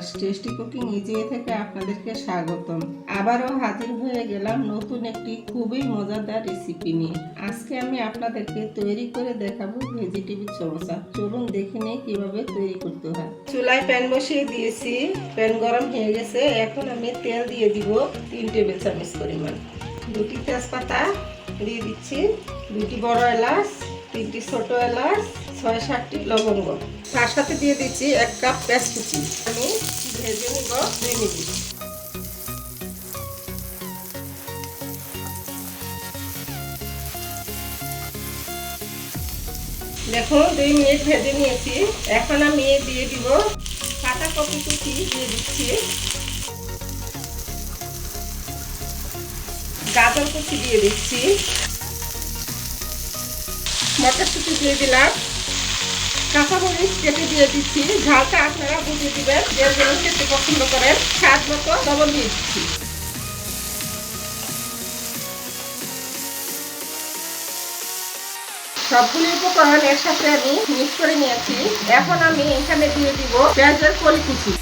Viewers, tasty cooking easy থেকে আপনাদেরকে স্বাগতম। আবারও হাজির হয়ে গেলাম নতুন একটি খুবই মজাদার রেসিপি নিয়ে। আজকে আমি আপনাদেরকে তৈরি করে দেখাবো ভেজিটেবিল সমোসা। চলুন দেখে নেই কিভাবে তৈরি করতে হয়। চুলায় প্যান বসিয়ে দিয়েছি, প্যান গরম হয়ে গেছে। এখন আমি তেল দিয়ে দিব 3 টেবিল চামচ পরিমাণ। 2টি তেজপাতা দিয়ে দিচ্ছি, 2টি বড় এলাচ, 3টি ছোট এলাচ, 6-7টি লবঙ্গ। তার সাথে দিয়ে দিচ্ছি 1 কাপ পেঁয়াজ কুচি। আমি ভেজে নিব 2 মিনিট। দেখুন 2 মিনিট ভেজে নিয়েছি। এখন আমি দিয়ে দিব কাঁচা কপি কুচি দিয়ে দিচ্ছি, গাজর কুচি দিয়ে দিচ্ছি, মটরশুঁটি দিয়ে দিলাম, কাঁচামরিচ কেটে দিয়ে দিচ্ছি। ঝালটা আপনারা বুঝে দিবেন, যে যেন খেতে পছন্দ করেন। স্বাদ মতো লবণ দিয়ে দিচ্ছি। সবগুলি উপকরণ একসাথে আমি মিক্স করে নিয়েছি। এখন আমি এখানে দিয়ে দিব পেঁয়াজের কলি কুচি।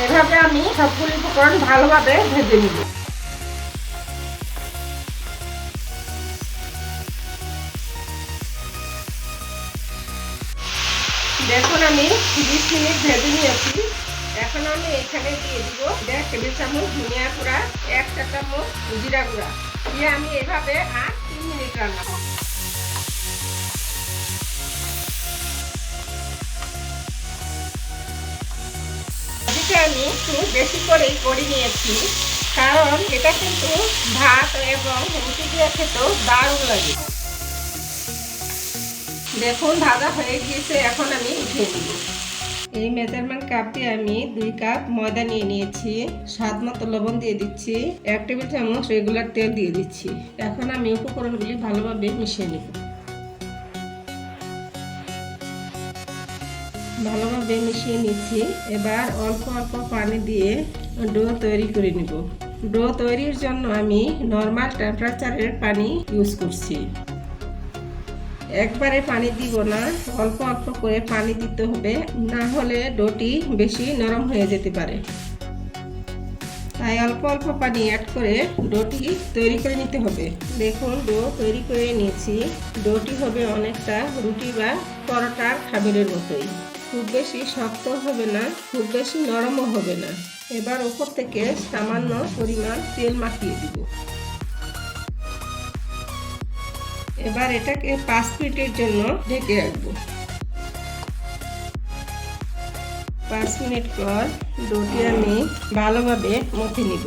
এভাবে আমি সবগুলি উপকরণ ভালোভাবে ভেজে নিব। দেখুন আমি 20 মিনিট ভেজে নিয়েছি। এখন আমি এখানে দিয়ে দিব 1.5 টেবিল চামচ ধনিয়া গুঁড়া, 1 চা চামচ জিরা গুঁড়া দিয়ে আমি এভাবে আর 3 মিনিট রান্না করব। এদিকে আমি একটু বেশি করেই করে নিয়েছি, কারণ এটা কিন্তু ভাত এবং রুটি দিয়ে খেতেও দারুণ লাগে। দেখুন ভাজা হয়ে গিয়েছে, এখন আমি উঠিয়ে নিব। এই মেজারমেন্ট কাপ দিয়ে আমি 2 কাপ ময়দা নিয়ে নিয়েছি। স্বাদ মতো লবণ দিয়ে দিচ্ছি, 1 টেবিল চামচ রেগুলার তেল দিয়ে দিচ্ছি। এখন আমি উপকরণগুলি ভালোভাবে মিশিয়ে নিব। ভালোভাবে মিশিয়ে নিচ্ছি। এবার অল্প অল্প পানি দিয়ে ডো তৈরি করে নিব। ডো তৈরির জন্য আমি নর্মাল টেম্পারেচারের পানি ইউজ করছি। একবারে পানি দিব না, অল্প অল্প করে পানি দিতে হবে, না হলে ডোটি বেশি নরম হয়ে যেতে পারে। তাই অল্প অল্প পানি অ্যাড করে ডোটি তৈরি করে নিতে হবে। দেখুন ডো তৈরি করে নিয়েছি। ডোটি হবে অনেকটা রুটি বা পরোটার খাবারের মতোই। খুব বেশি শক্ত হবে না, খুব বেশি নরমও হবে না। এবার উপর থেকে সামান্য পরিমাণ তেল মাখিয়ে দিব। এবার এটাকে 5 মিনিটের জন্য ঢেকে রাখবো। 5 মিনিট পর ডোটি আমি ভালোভাবে মথে নিব।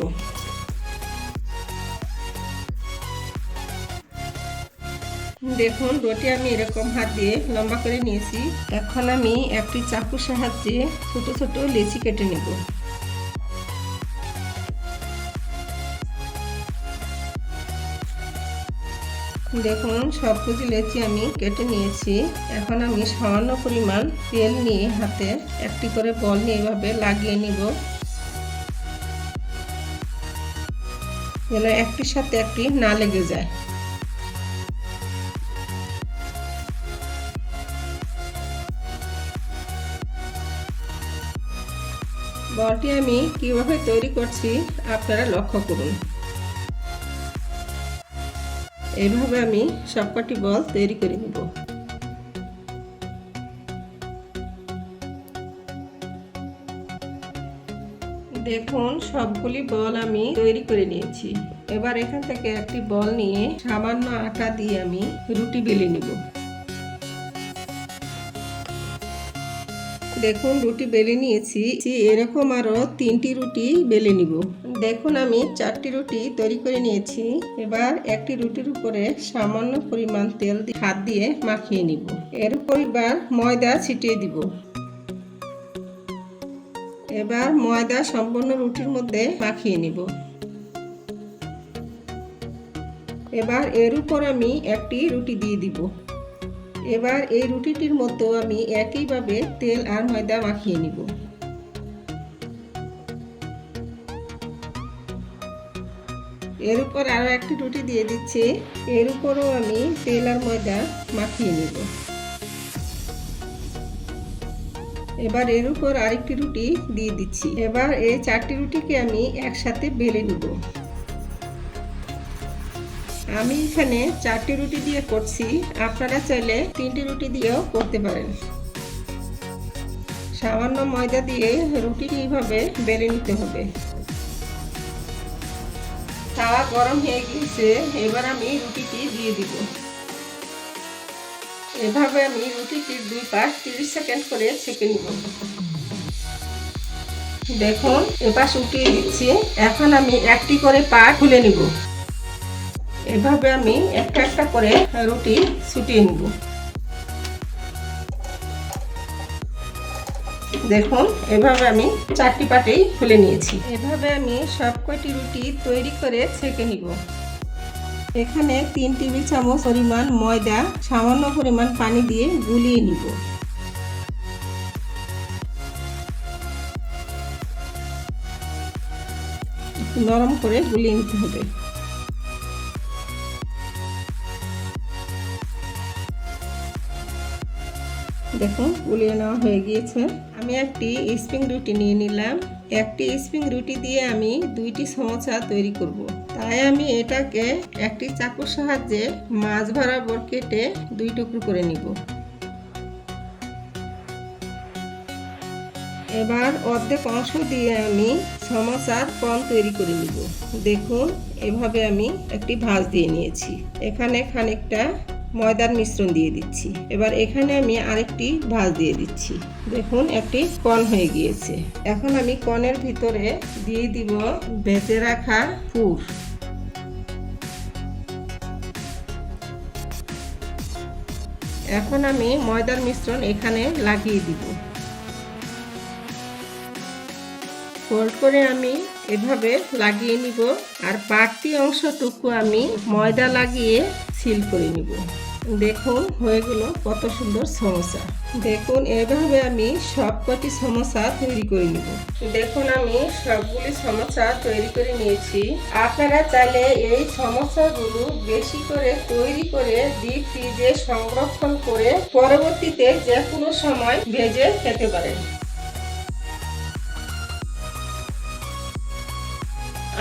দেখুন ডোটি আমি এরকম হাত দিয়ে লম্বা করে নিয়েছি। এখন আমি একটি চাকুর সাহায্যে ছোট ছোট লেচি কেটে নেব। দেখুন সবগুলো লেচি আমি কেটে নিয়েছি। এখন আমি সামান্য পরিমাণ তেল নিয়ে হাতে একটি করে বল নিয়ে এভাবে লাগিয়ে নিব, যেন একটির সাথে একটি না লেগে যায়। বলটি আমি কিভাবে তৈরি করছি আপনারা লক্ষ্য করুন। এইভাবে আমি সবকটি বল তৈরি করে নেব। দেখুন সবগুলি বল আমি তৈরি করে নিয়েছি। এবার এখান থেকে একটি বল নিয়ে সামান্য আটা দিয়ে আমি রুটি বেলে নেব। দেখুন রুটি বেলে নিয়েছি। এরকম আরো 3টি রুটি বেলে নিব। দেখুন আমি 4টি রুটি তৈরি করে নিয়েছি। এবার একটি রুটির উপরে সামান্য পরিমাণ তেল হাত দিয়ে মাখিয়ে নিব। এর উপর এবার ময়দা ছিটিয়ে দিব। এবার ময়দা সম্পূর্ণ রুটির মধ্যে মাখিয়ে নিব। এবার এর উপর আমি একটি রুটি দিয়ে দিব। এবার এই রুটিটির মতো আমি একইভাবে তেল আর ময়দা মাখিয়ে নিব। এর উপর আরো একটি রুটি দিয়ে দিচ্ছি। এর উপরও আমি তেল আর ময়দা মাখিয়ে নিব। এবার এর উপর আরেকটি রুটি দিয়ে দিচ্ছি। এবার এই 4টি রুটিকে আমি একসাথে বেলে নিব। আমি এখানে 4টি রুটি দিয়ে করছি, আপনারা চাইলে 3টি রুটি দিয়েও করতে পারেন। সামান্য ময়দা দিয়ে রুটিটি এইভাবে বেলে নিতে হবে। তাওয়া গরম হয়ে গিয়েছে, এবার আমি রুটিটি দিয়ে দিব। এভাবে আমি রুটিটির 2 পাশ 30 সেকেন্ড করে ছেঁকে নিব। দেখুন এপাশ উল্টিয়ে দিচ্ছি। এখন আমি একটি করে পাট খুলে নিব। এভাবে আমি একটা একটা করে রুটি ছুটিয়ে নিব। দেখুন এভাবে আমি 4টি পাটেই খুলে নিয়েছি। এভাবে আমি সব কয়টি রুটি তৈরি করে ছেঁকে নিব। এখানে 3 টেবিল চামচ পরিমাণ ময়দা সামান্য পরিমাণ পানি দিয়ে গুলিয়ে নিব। নরম করে গুলিয়ে নিতে হবে। দেখুন গুলিয়ে নেওয়া হয়ে গিয়েছে। আমি একটি স্প্রিং রুটি নিয়ে নিলাম। একটি স্প্রিং রুটি দিয়ে আমি 2টি সমোসা তৈরি করব। তাই আমি এটাকে একটি চাকুর সাহায্যে মাঝ বরাবর কেটে 2 টুকরো করে নিব। এবার অর্ধেক অংশ দিয়ে আমি সমোসার কোণ তৈরি করে নিব। দেখুন এভাবে আমি একটি ভাঁজ দিয়ে নিয়েছি। এখানে খানিকটা ময়দার মিশ্রণ দিয়ে দিচ্ছি। এবার এখানে আমি আরেকটি ভাঁজ দিয়ে দিচ্ছি। দেখুন একটি কোণ হয়ে গিয়েছে। এখন আমি কোণের ভিতরে দিয়ে দিব ভেজে রাখা পুর। এখন আমি ময়দার মিশ্রণ এখানে লাগিয়ে দিব। ফোল্ড করে আমি এভাবে লাগিয়ে নিব, আর বাড়তি অংশটুকু আমি ময়দা লাগিয়ে সিল করে নিব। দেখুন হয়ে গেল কত সুন্দর সমোসা। দেখুন এভাবে আমি সবকটি সমোসা তৈরি করে নিব। দেখুন আমি সবগুলি সমোসা তৈরি করে নিয়েছি। আপনারা চাইলে এই সমোসাগুলো বেশি করে তৈরি করে ডিপ ফ্রিজে সংরক্ষণ করে পরবর্তীতে যে কোনো সময় ভেজে খেতে পারেন।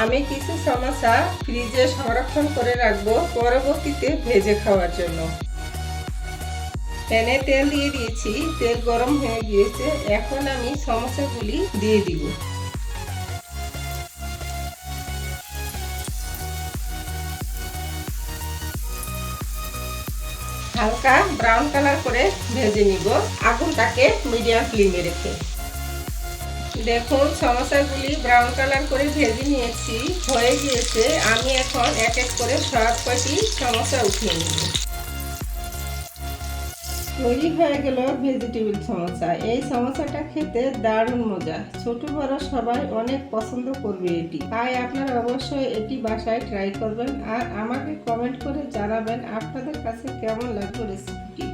আমি কিছু সমোসা ফ্রিজে সংরক্ষণ করে রাখবো পরবর্তীতে ভেজে খাওয়ার জন্য। প্যানে তেল দিয়ে দিয়েছি, তেল গরম হয়ে গিয়েছে। এখন আমি সমোসাগুলি দিয়ে দিব। হালকা ব্রাউন কালার করে ভেজে নিব, আগুনটাকে মিডিয়াম ফ্লেমে রেখে। দেখুন সমোসাগুলি ব্রাউন কালার করে ভেজে নিয়েছি, হয়ে গিয়েছে। আমি এখন এক এক করে সব কয়টি সমোসা উঠিয়ে নেব। তৈরি হয়ে গেল ভেজিটেবল সমোসা। এই সমোসাটা খেতে দারুণ মজা, ছোট বড় সবাই অনেক পছন্দ করবে এটি। তাই আপনারা অবশ্যই এটি বাসায় ট্রাই করবেন আর আমাকে কমেন্ট করে জানাবেন আপনাদের কাছে কেমন লাগলো রেসিপিটি।